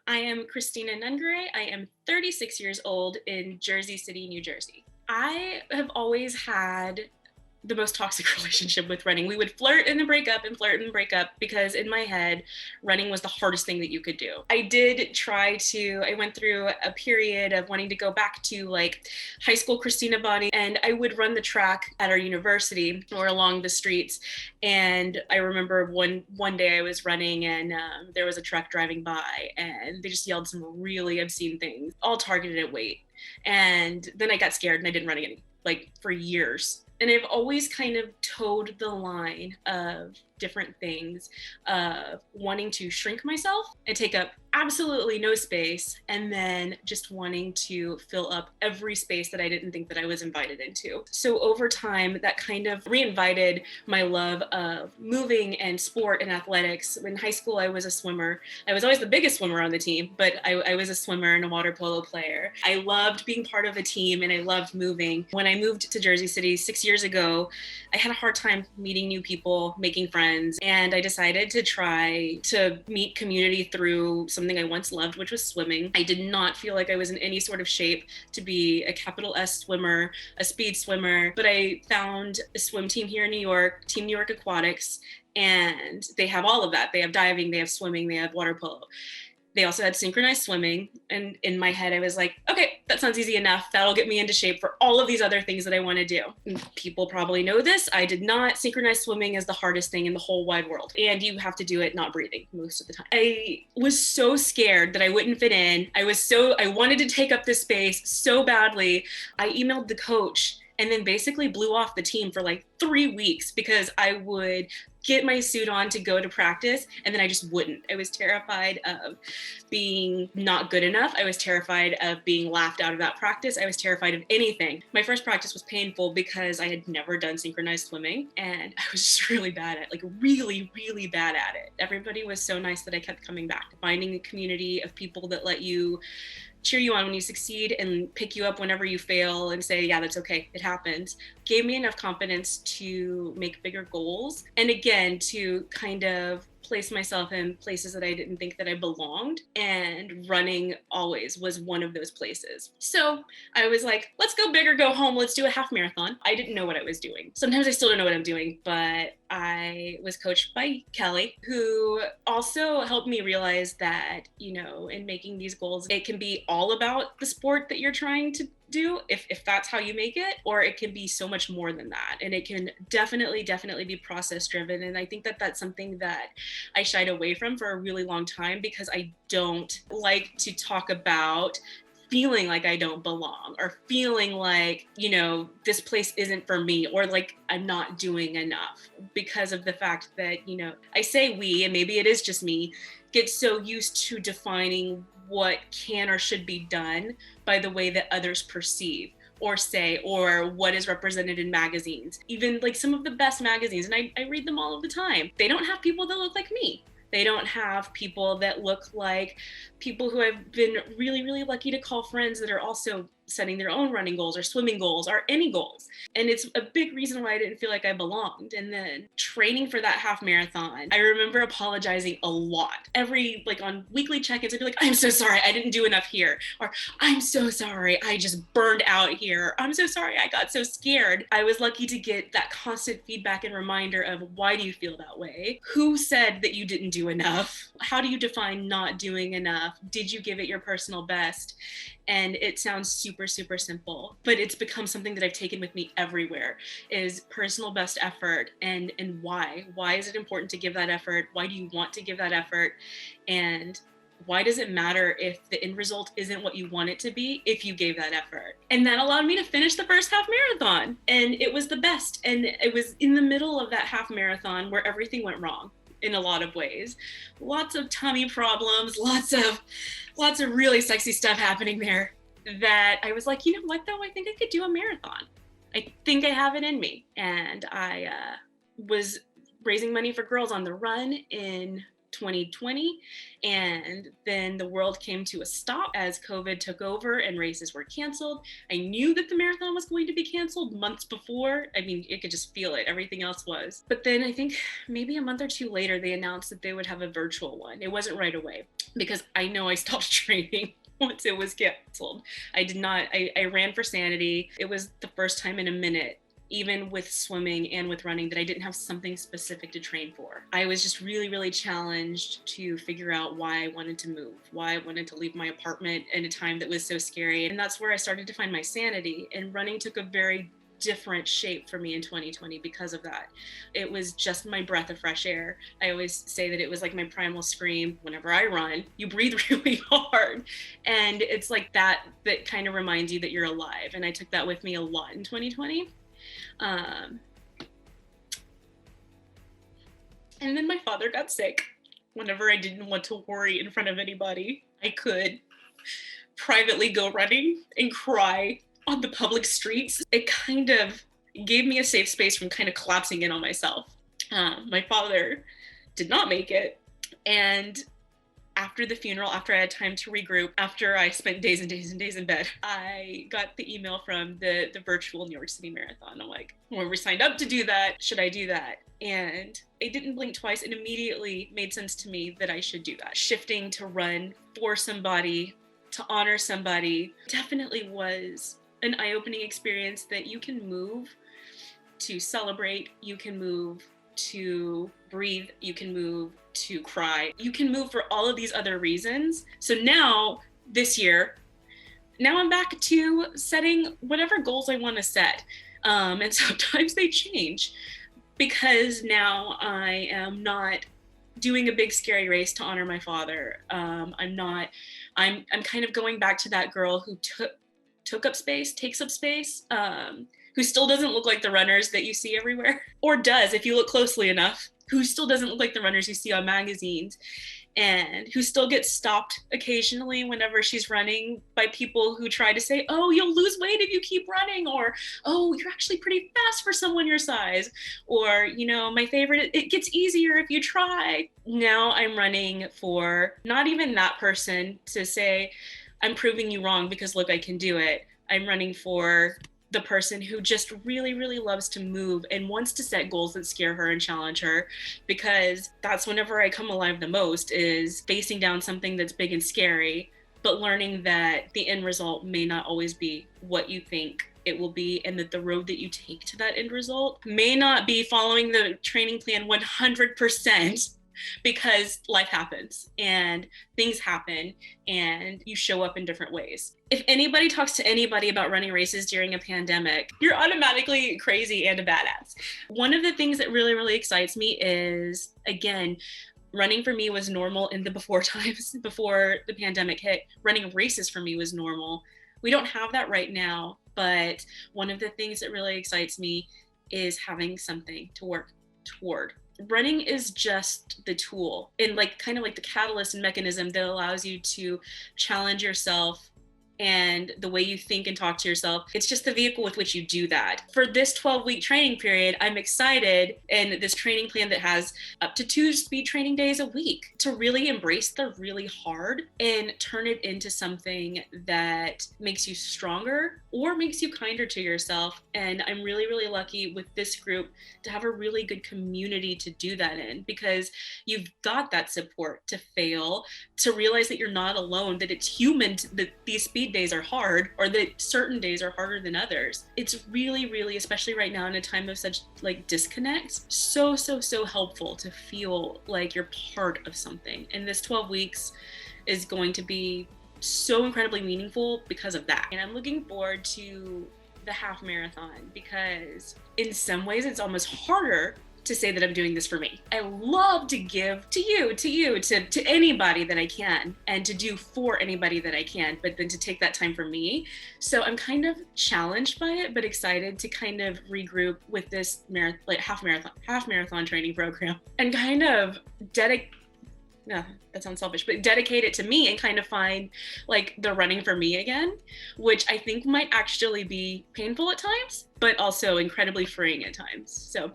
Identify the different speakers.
Speaker 1: I am Kristina Nungaray. I am 36 years old in Jersey City, New Jersey. I have always had the most toxic relationship with running. We would flirt and then break up and flirt and break up because in my head, running was the hardest thing that you could do. I went through a period of wanting to go back to like high school Christina body, and I would run the track at our university or along the streets. And I remember one day I was running and there was a truck driving by and they just yelled some really obscene things, all targeted at weight. And then I got scared and I didn't run again, like for years. And I've always kind of towed the line of different things of wanting to shrink myself and take up absolutely no space, and then just wanting to fill up every space that I didn't think that I was invited into. So over time, that kind of reinvited my love of moving and sport and athletics. In high school, I was a swimmer. I was always the biggest swimmer on the team, but I was a swimmer and a water polo player. I loved being part of a team and I loved moving. When I moved to Jersey City 6 years ago, I had a hard time meeting new people, making friends, and I decided to try to meet community through something I once loved, which was swimming. I did not feel like I was in any sort of shape to be a capital S swimmer, a speed swimmer, but I found a swim team here in New York, Team New York Aquatics, and they have all of that. They have diving, they have swimming, they have water polo. They also had synchronized swimming. And in my head, I was like, okay, that sounds easy enough. That'll get me into shape for all of these other things that I want to do. And people probably know this. I did not. Synchronized swimming is the hardest thing in the whole wide world. And you have to do it not breathing most of the time. I was so scared that I wouldn't fit in. I wanted to take up this space so badly. I emailed the coach and then basically blew off the team for like 3 weeks because I would get my suit on to go to practice and then I just wouldn't. I was terrified of being not good enough. I was terrified of being laughed out of that practice. I was terrified of anything. My first practice was painful because I had never done synchronized swimming and I was just really bad at it, like really, really bad at it. Everybody was so nice that I kept coming back. Finding a community of people that let you cheer you on when you succeed and pick you up whenever you fail and say, yeah, that's okay, it happens, gave me enough confidence to make bigger goals. And again, to kind of place myself in places that I didn't think that I belonged. And running always was one of those places. So I was like, let's go big or go home. Let's do a half marathon. I didn't know what I was doing. Sometimes I still don't know what I'm doing, but I was coached by Kelly, who also helped me realize that, in making these goals, it can be all about the sport that you're trying to do, if that's how you make it, or it can be so much more than that. And it can definitely be process driven. And I think that that's something that I shied away from for a really long time because I don't like to talk about feeling like I don't belong or feeling like, this place isn't for me or like I'm not doing enough because of the fact that, I say we, and maybe it is just me, get so used to defining what can or should be done by the way that others perceive or say, or what is represented in magazines. Even like some of the best magazines, and I read them all of the time, they don't have people that look like me. They don't have people that look like people who I've been really, really lucky to call friends that are also setting their own running goals or swimming goals or any goals. And it's a big reason why I didn't feel like I belonged. And then training for that half marathon, I remember apologizing a lot. On weekly check-ins, I'd be like, I'm so sorry, I didn't do enough here. Or I'm so sorry, I just burned out here. I'm so sorry, I got so scared. I was lucky to get that constant feedback and reminder of, why do you feel that way? Who said that you didn't do enough? How do you define not doing enough? Did you give it your personal best? And it sounds super, super simple, but it's become something that I've taken with me everywhere, is personal best effort and why. Why is it important to give that effort? Why do you want to give that effort? And why does it matter if the end result isn't what you want it to be if you gave that effort? And that allowed me to finish the first half marathon. And it was the best. And it was in the middle of that half marathon where everything went wrong in a lot of ways. Lots of tummy problems, lots of really sexy stuff happening there, that I was like, you know what though? I think I could do a marathon. I think I have it in me. And I was raising money for Girls on the Run in 2020, and then the world came to a stop as COVID took over and races were canceled. I knew that the marathon was going to be canceled months before. I mean, you could just feel it. Everything else was. But then I think maybe a month or two later, they announced that they would have a virtual one. It wasn't right away because I know I stopped training once it was canceled. I ran for sanity. It was the first time in a minute, even with swimming and with running, that I didn't have something specific to train for. I was just really, really challenged to figure out why I wanted to move, why I wanted to leave my apartment in a time that was so scary. And that's where I started to find my sanity. And running took a very different shape for me in 2020 because of that. It was just my breath of fresh air. I always say that it was like my primal scream. Whenever I run, you breathe really hard. And it's like that kind of reminds you that you're alive. And I took that with me a lot in 2020. And then my father got sick. Whenever I didn't want to worry in front of anybody, I could privately go running and cry on the public streets. It kind of gave me a safe space from kind of collapsing in on myself. My father did not make it. And after the funeral, after I had time to regroup, after I spent days and days and days in bed, I got the email from the virtual New York City Marathon. I'm like, well, we signed up to do that. Should I do that? And I didn't blink twice. It immediately made sense to me that I should do that. Shifting to run for somebody, to honor somebody, definitely was an eye-opening experience that you can move to celebrate, you can move to breathe, you can move to cry, you can move for all of these other reasons. So now, this year, now I'm back to setting whatever goals I want to set. And sometimes they change because now I am not doing a big scary race to honor my father. I'm kind of going back to that girl who takes up space, who still doesn't look like the runners that you see everywhere, or does if you look closely enough, who still doesn't look like the runners you see on magazines, and who still gets stopped occasionally whenever she's running by people who try to say, oh, you'll lose weight if you keep running, or, oh, you're actually pretty fast for someone your size, or, my favorite, it gets easier if you try. Now I'm running for not even that person to say, I'm proving you wrong because look, I can do it. I'm running for the person who just really, really loves to move and wants to set goals that scare her and challenge her, because that's whenever I come alive the most, is facing down something that's big and scary, but learning that the end result may not always be what you think it will be, and that the road that you take to that end result may not be following the training plan 100%. Because life happens and things happen and you show up in different ways. If anybody talks to anybody about running races during a pandemic, you're automatically crazy and a badass. One of the things that really, really excites me is, again, running for me was normal in the before times, before the pandemic hit. Running races for me was normal. We don't have that right now, but one of the things that really excites me is having something to work toward. Running is just the tool and kind of like the catalyst and mechanism that allows you to challenge yourself and the way you think and talk to yourself. It's just the vehicle with which you do that. For this 12-week training period, I'm excited in this training plan that has up to 2 speed training days a week to really embrace the really hard and turn it into something that makes you stronger or makes you kinder to yourself. And I'm really, really lucky with this group to have a really good community to do that in, because you've got that support to fail, to realize that you're not alone, that it's human, that these speed days are hard, or that certain days are harder than others. It's really, really, especially right now in a time of such disconnect, so helpful to feel like you're part of something. And this 12 weeks is going to be so incredibly meaningful because of that. And I'm looking forward to the half marathon, because in some ways it's almost harder to say that I'm doing this for me. I love to give to you, to anybody that I can, and to do for anybody that I can, but then to take that time for me. So I'm kind of challenged by it, but excited to kind of regroup with this half marathon training program and kind of no, that sounds selfish, but dedicate it to me and kind of find the running for me again, which I think might actually be painful at times, but also incredibly freeing at times. So